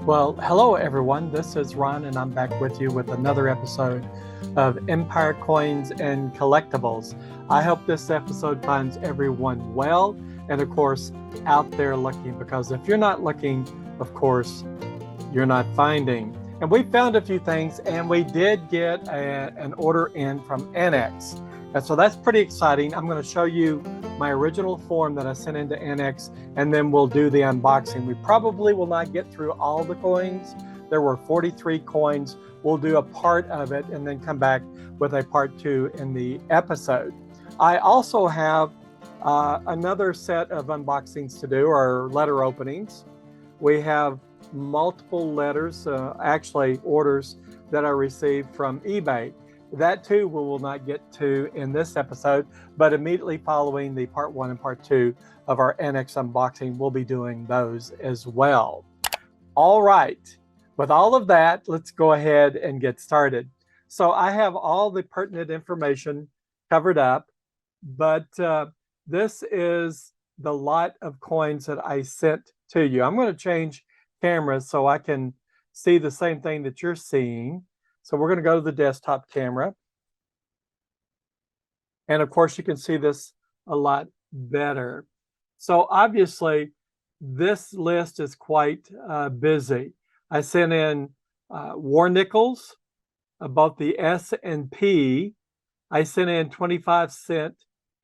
Well, hello everyone. This is Ron, and I'm back with you with another episode of Empire Coins and Collectibles. I hope this episode finds everyone well and, of course, out there looking, because if you're not looking, of course, you're not finding. And we found a few things, and we did get an order in from ANACS. And so that's pretty exciting. I'm going to show you my original form that I sent into ANACS, and then we'll do the unboxing. We probably will not get through all the coins. There were 43 coins. We'll do a part of it and then come back with a part 2 in the episode. I also have another set of unboxings to do, or letter openings. We have multiple letters, actually orders that I received from eBay. That too we will not get to in this episode, but immediately following the part 1 and part 2 of our ANACS unboxing, we'll be doing those as well. All right, with all of that, let's go ahead and get started. So I have all the pertinent information covered up, but this is the lot of coins that I sent to you. I'm going to change cameras so I can see the same thing that you're seeing. So we're going to go to the desktop camera. And of course, you can see this a lot better. So obviously, this list is quite busy. I sent in war nickels, both the S and P. I sent in 25-cent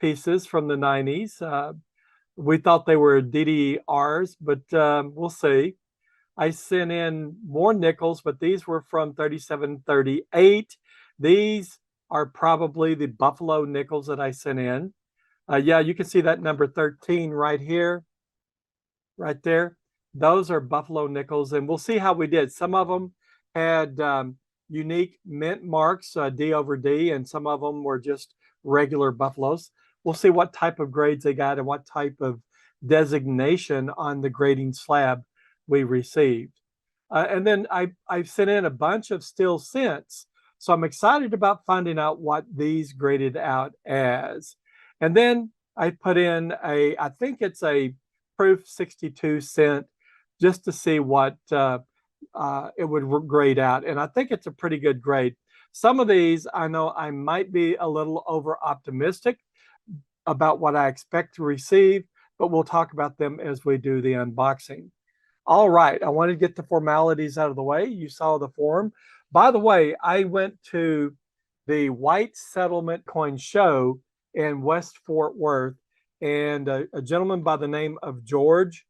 pieces from the 90s. We thought they were DDRs, but we'll see. I sent in more nickels, but these were from 3738. These are probably the Buffalo nickels that I sent in. Yeah, you can see that number 13 right here, right there. Those are Buffalo nickels, and we'll see how we did. Some of them had unique mint marks, D over D, and some of them were just regular Buffaloes. We'll see what type of grades they got and what type of designation on the grading slab we received. And then I sent in a bunch of steel cents. So I'm excited about finding out what these graded out as. And then I put in I think it's a proof 62-cent, just to see what it would grade out. And I think it's a pretty good grade. Some of these, I know I might be a little over optimistic about what I expect to receive, but we'll talk about them as we do the unboxing. All right, I wanted to get the formalities out of the way. You saw the form. By the way, I went to the White Settlement Coin Show in West Fort Worth, and a gentleman by the name of George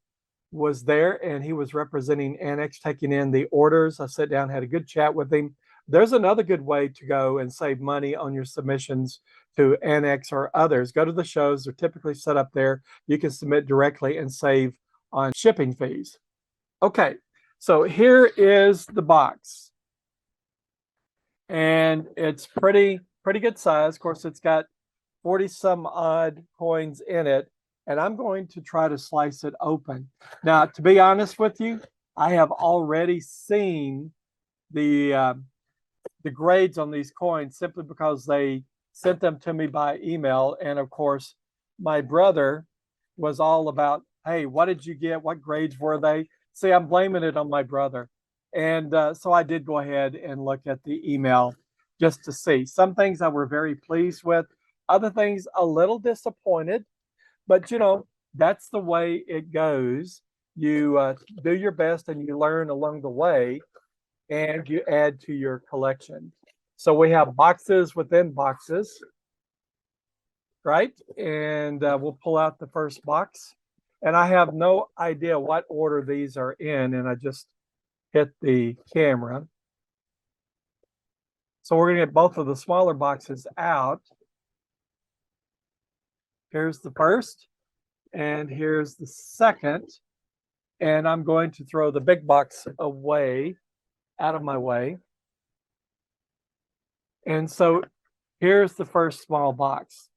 was there, and he was representing ANACS, taking in the orders. I sat down, had a good chat with him. There's another good way to go and save money on your submissions to ANACS or others. Go to the shows. They're typically set up there. You can submit directly and save on shipping fees. Okay, so here is the box. And it's pretty good size. Of course, it's got 40 some odd coins in it. And I'm going to try to slice it open. Now, to be honest with you, I have already seen the grades on these coins, simply because they sent them to me by email. And of course, my brother was all about, hey, what did you get? What grades were they? See, I'm blaming it on my brother. And so I did go ahead and look at the email just to see. Some things I were very pleased with, other things a little disappointed. But, you know, that's the way it goes. You do your best and you learn along the way, and you add to your collection. So we have boxes within boxes, right? And we'll pull out the first box. And I have no idea what order these are in, and I just hit the camera. So we're going to get both of the smaller boxes out. Here's the first, and here's the second. And I'm going to throw the big box away, out of my way. And so here's the first small box.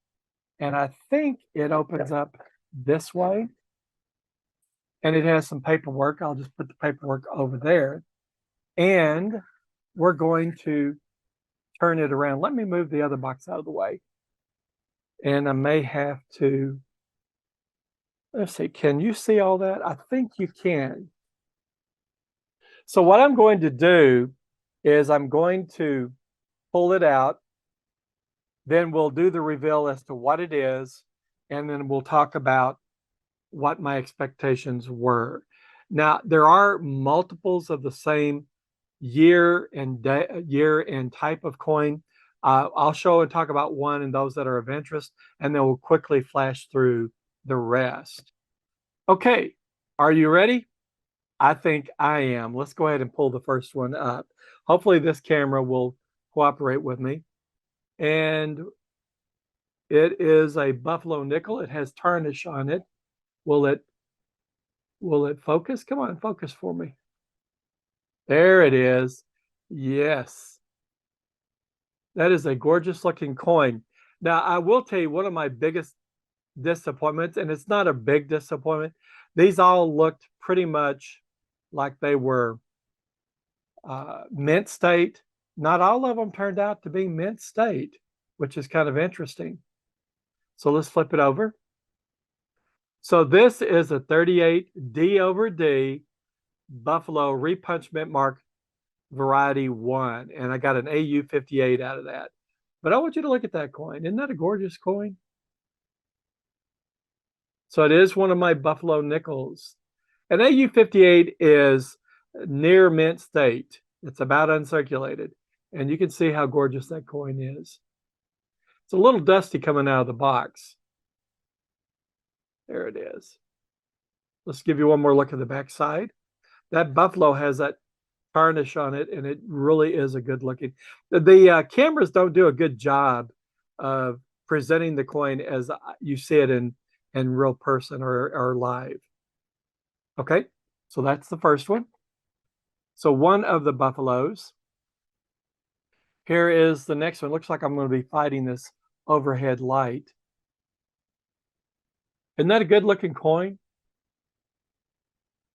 And I think it opens up this way. And it has some paperwork. I'll just put the paperwork over there. And we're going to turn it around. Let me move the other box out of the way. And I may have to, let's see, can you see all that? I think you can. So what I'm going to do is I'm going to pull it out. Then we'll do the reveal as to what it is. And then we'll talk about what my expectations were. Now, there are multiples of the same year and type of coin. I'll show and talk about one and those that are of interest, and then we'll quickly flash through the rest. Okay, are you ready? I think I am. Let's go ahead and pull the first one up. Hopefully this camera will cooperate with me. And it is a buffalo nickel. It has tarnish on it. Will it focus? Come on, focus for me. There it is. Yes. That is a gorgeous looking coin. Now, I will tell you one of my biggest disappointments, and it's not a big disappointment. These all looked pretty much like they were mint state. Not all of them turned out to be mint state, which is kind of interesting. So let's flip it over. So this is a 38 D over D Buffalo Repunch Mint Mark Variety 1. And I got an AU 58 out of that. But I want you to look at that coin. Isn't that a gorgeous coin? So it is one of my Buffalo nickels. An AU 58 is near mint state. It's about uncirculated. And you can see how gorgeous that coin is. It's a little dusty coming out of the box. There it is. Let's give you one more look at the back side. That Buffalo has that tarnish on it, and it really is a good looking. The cameras don't do a good job of presenting the coin as you see it in real person or live. Okay, so that's the first one. So one of the Buffaloes. Here is the next one. Looks like I'm going to be fighting this overhead light. Isn't that a good looking coin?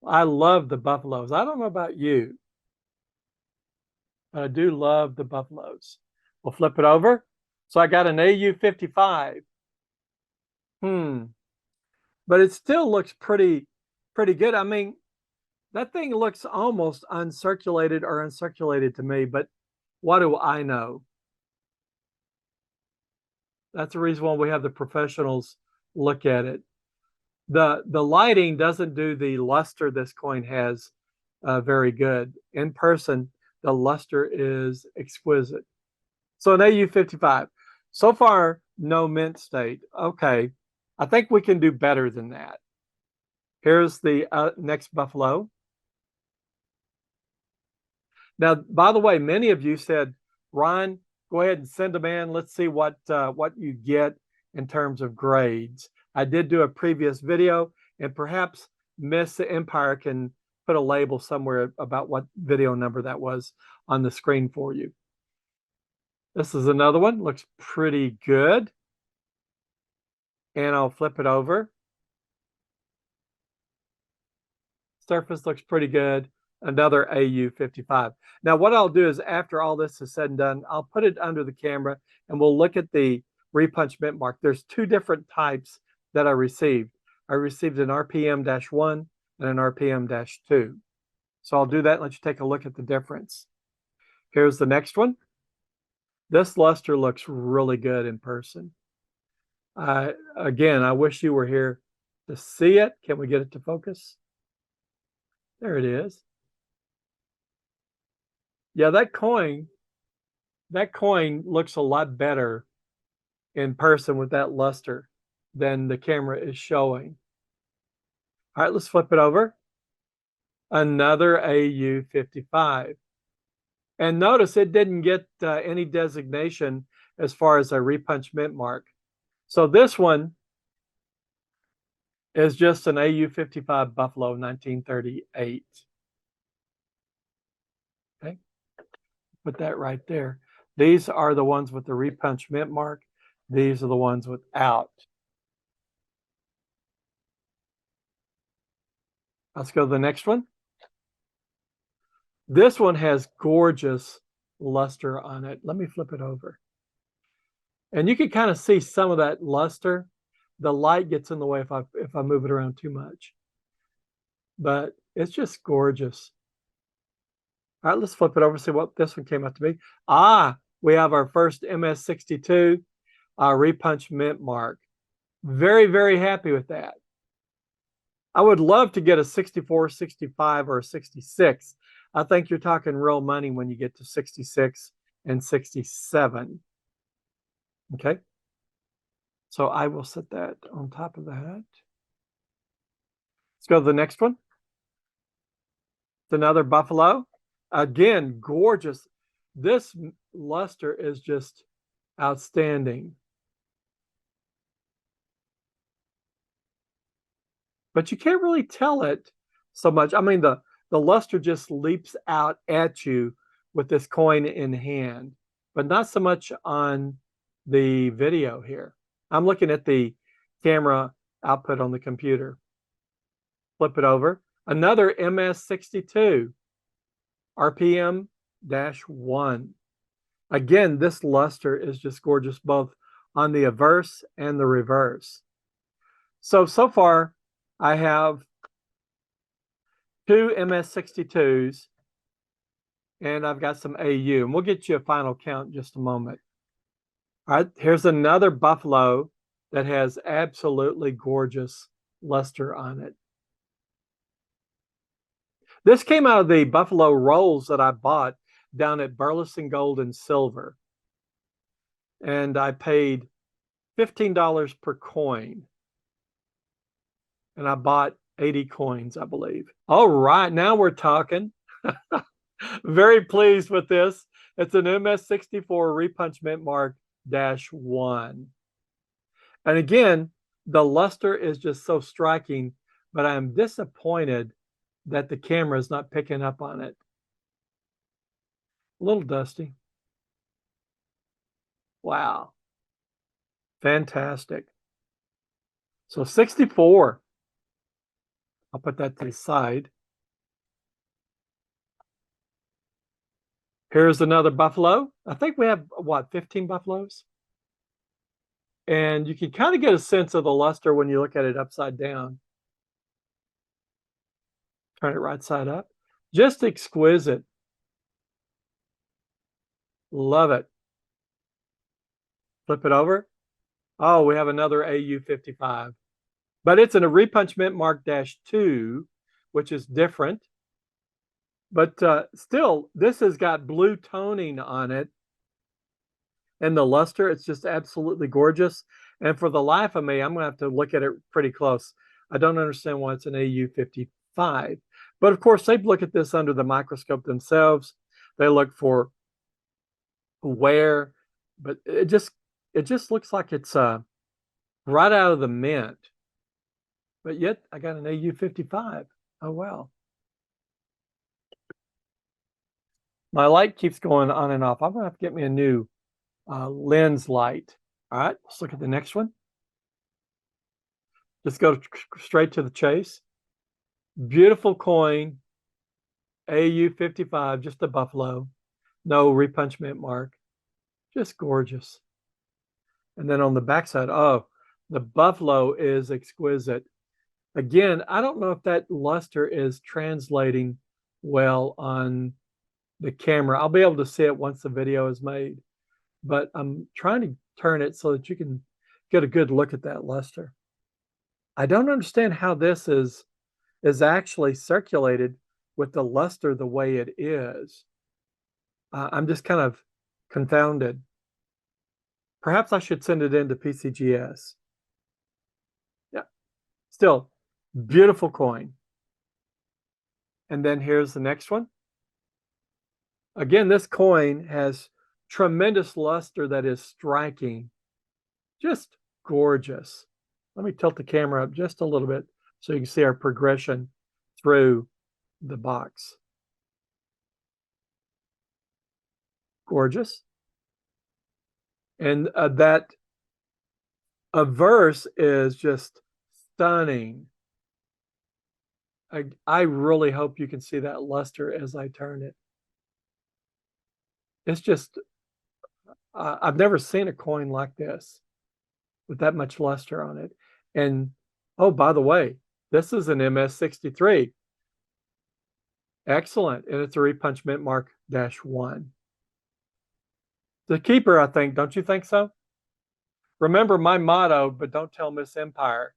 I love the Buffaloes. I don't know about you, but I do love the Buffaloes. We'll flip it over. So I got an AU 55. But it still looks pretty good. I mean, that thing looks almost uncirculated or uncirculated to me, but what do I know? That's the reason why we have the professionals look at it. The lighting doesn't do the luster this coin has very good. In person, the luster is exquisite. So an AU 55. So far, no mint state. Okay, I think we can do better than that. Here's the next Buffalo. Now, by the way, many of you said, Ron, go ahead and send them in. Let's see what you get in terms of grades. I did do a previous video, and perhaps Miss Empire can put a label somewhere about what video number that was on the screen for you. This is another one. Looks pretty good. And I'll flip it over. Surface looks pretty good. Another AU 55. Now, what I'll do is after all this is said and done, I'll put it under the camera and we'll look at the Repunch Mint Mark. There's two different types that I received. I received an RPM-1 and an RPM-2. So I'll do that and let you take a look at the difference. Here's the next one. This luster looks really good in person. Again, I wish you were here to see it. Can we get it to focus? There it is. Yeah, that coin looks a lot better in person with that luster than the camera is showing. All right, let's flip it over. Another AU 55. And notice it didn't get any designation as far as a Repunch Mint Mark. So this one is just an AU 55 Buffalo 1938. Okay, put that right there. These are the ones with the Repunch Mint Mark. These are the ones without. Let's go to the next one. This one has gorgeous luster on it. Let me flip it over. And you can kind of see some of that luster. The light gets in the way if I move it around too much. But it's just gorgeous. All right, let's flip it over, see what this one came out to be. Ah, we have our first MS62 repunch mint mark. Very, very happy with that. I would love to get a 64, 65, or a 66. I think you're talking real money when you get to 66 and 67. Okay. So I will set that on top of that. Let's go to the next one. It's another buffalo. Again, gorgeous. This luster is just outstanding. But you can't really tell it so much. I mean, the luster just leaps out at you with this coin in hand, but not so much on the video here. I'm looking at the camera output on the computer. Flip it over. Another MS62, RPM-1. Again, this luster is just gorgeous, both on the averse and the reverse. So far, I have 2 MS62s, and I've got some AU, and we'll get you a final count in just a moment. All right, here's another buffalo that has absolutely gorgeous luster on it. This came out of the buffalo rolls that I bought down at Burleson Gold and Silver, and I paid $15 per coin, and I bought 80 coins, I believe. All right, now we're talking. Very pleased with this. It's an MS64 Repunch Mint Mark -1. And again, the luster is just so striking, but I'm disappointed that the camera is not picking up on it. A little dusty. Wow. Fantastic. So 64. I'll put that to the side. Here's another buffalo. I think we have, what, 15 buffaloes? And you can kind of get a sense of the luster when you look at it upside down. Turn it right side up. Just exquisite. Love it. Flip it over. Oh, we have another AU55. But it's in a Repunch Mint Mark -2, which is different. But still, this has got blue toning on it. And the luster, it's just absolutely gorgeous. And for the life of me, I'm going to have to look at it pretty close. I don't understand why it's an AU55. But of course, they look at this under the microscope themselves. They look for wear, but it just looks like it's right out of the mint. But yet I got an AU55. Oh, wow. My light keeps going on and off. I'm going to have to get me a new lens light. All right, let's look at the next one. Just go straight to the chase. Beautiful coin, AU55, just a buffalo. No Repunch Mint Mark. Just gorgeous. And then on the backside, oh, the buffalo is exquisite. Again, I don't know if that luster is translating well on the camera. I'll be able to see it once the video is made, but I'm trying to turn it so that you can get a good look at that luster. I don't understand how this is actually circulated with the luster the way it is. I'm just kind of confounded. Perhaps I should send it into PCGS. Yeah, still beautiful coin. And then here's the next one. Again, this coin has tremendous luster that is striking. Just gorgeous. Let me tilt the camera up just a little bit so you can see our progression through the box. Gorgeous. And that averse is just stunning. I really hope you can see that luster as I turn it. It's just, I've never seen a coin like this with that much luster on it. And, oh, by the way, this is an MS63. Excellent. And it's a repunch mint mark -1. The keeper, I think. Don't you think so? Remember my motto, but don't tell Miss Empire.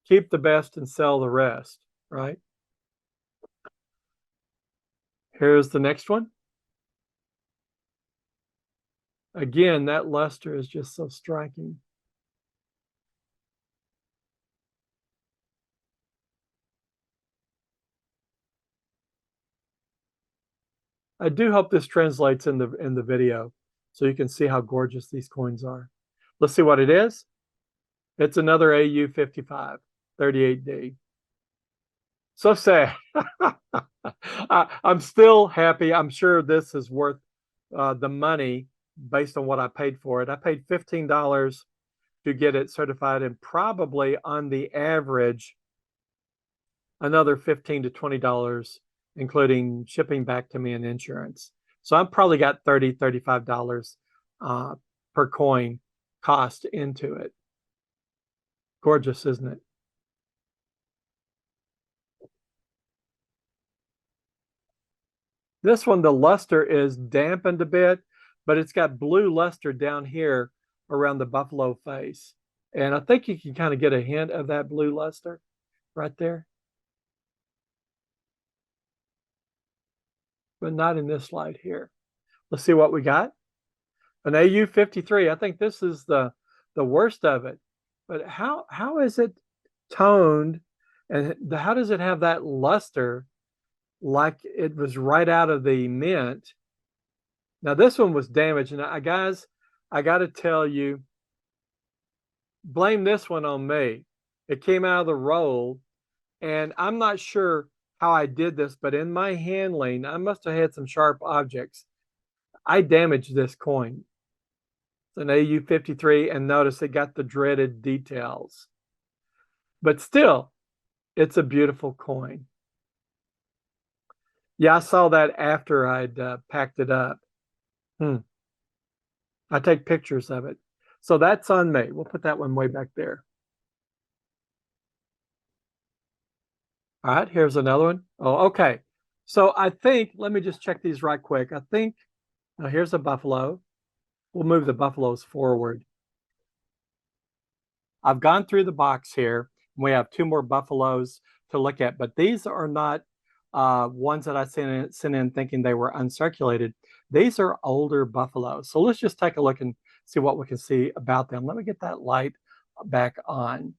Keep the best and sell the rest, right? Here's the next one. Again, that luster is just so striking. I do hope this translates in the video so you can see how gorgeous these coins are. Let's see what it is. It's another AU 55, 38D. So sad. I'm still happy. I'm sure this is worth the money based on what I paid for it. I paid $15 to get it certified, and probably on the average, another $15 to $20, including shipping back to me and insurance. So I've probably got $30, $35 per coin cost into it. Gorgeous, isn't it? This one, the luster is dampened a bit, but it's got blue luster down here around the buffalo face. And I think you can kind of get a hint of that blue luster right there. But not in this light here. Let's see what we got. An AU 53. I think this is the worst of it. But how is it toned, and how does it have that luster like it was right out of the mint? Now this one was damaged, and guys, I got to tell you, blame this one on me. It came out of the roll, and I'm not sure how I did this, but in my handling, I must have had some sharp objects. I damaged this coin. It's an AU 53, and notice it got the dreaded details. But still, it's a beautiful coin. Yeah, I saw that after I'd packed it up. I take pictures of it. So that's on me. We'll put that one way back there. All right, here's another one. Oh, okay. So I think, let me just check these right quick. I think, here's a buffalo. We'll move the buffaloes forward. I've gone through the box here. We have 2 more buffaloes to look at, but these are not ones that I sent in thinking they were uncirculated. These are older buffaloes. So let's just take a look and see what we can see about them. Let me get that light back on.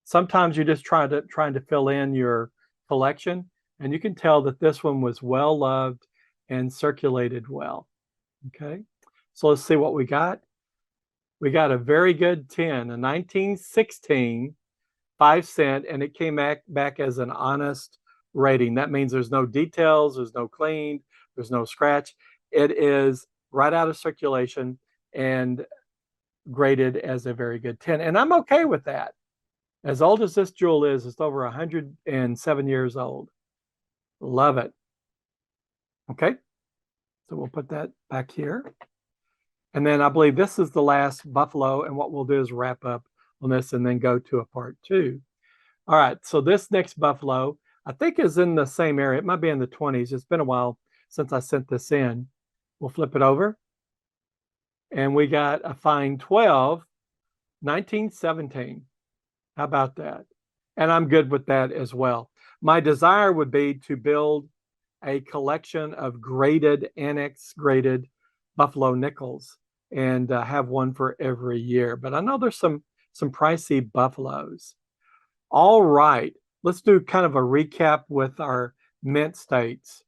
Sometimes you're just trying to fill in your collection, and you can tell that this one was well loved and circulated well. Okay, so let's see what we got. We got a very good 10, a 1916 5-cent, and it came back as an honest rating. That means there's no details, there's no clean, there's no scratch. It is right out of circulation and graded as a very good 10. And I'm okay with that. As old as this jewel is, it's over 107 years old. Love it. Okay, so we'll put that back here. And then I believe this is the last buffalo, and what we'll do is wrap up on this and then go to a part 2. All right, so this next buffalo, I think is in the same area. It might be in the 20s. It's been a while since I sent this in. We'll flip it over. And we got a fine 12, 1917. How about that? And I'm good with that as well. My desire would be to build a collection of graded, ANACS graded buffalo nickels and have one for every year. But I know there's some pricey buffaloes. All right, let's do kind of a recap with our mint states.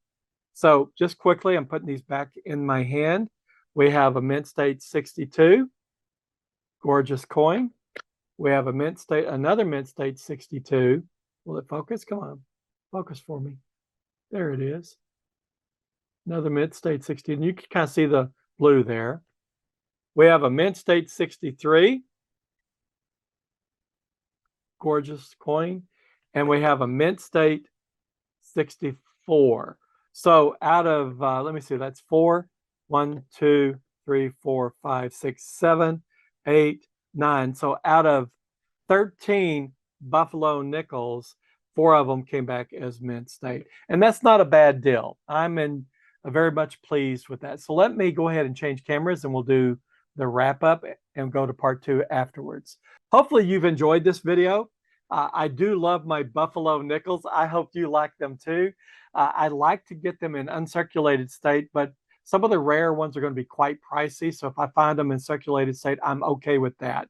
So just quickly, I'm putting these back in my hand. We have a mint state 62, gorgeous coin. We have a mint state, another mint state 62. Will it focus? Come on, focus for me. There it is. Another mint state 60, and you can kind of see the blue there. We have a mint state 63. Gorgeous coin. And we have a mint state 64. So out of, let me see, that's 4, 1, 2, 3, 4, 5, 6, 7, 8, 9. So out of 13 buffalo nickels, 4 of them came back as mint state. And that's not a bad deal. I'm very much pleased with that. So let me go ahead and change cameras and we'll do the wrap up and go to part 2 afterwards. Hopefully you've enjoyed this video. I do love my buffalo nickels. I hope you like them too. I like to get them in uncirculated state, but some of the rare ones are going to be quite pricey. So if I find them in circulated state, I'm okay with that.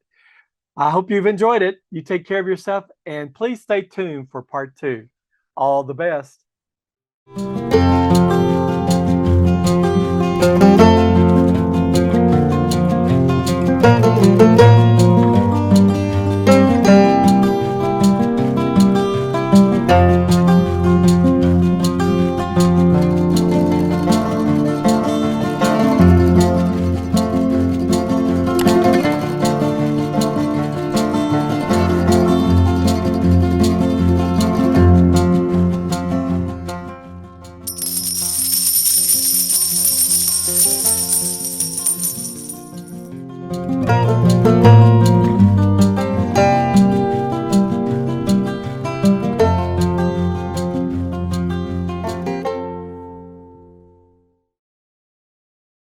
I hope you've enjoyed it. You take care of yourself and please stay tuned for part 2. All the best.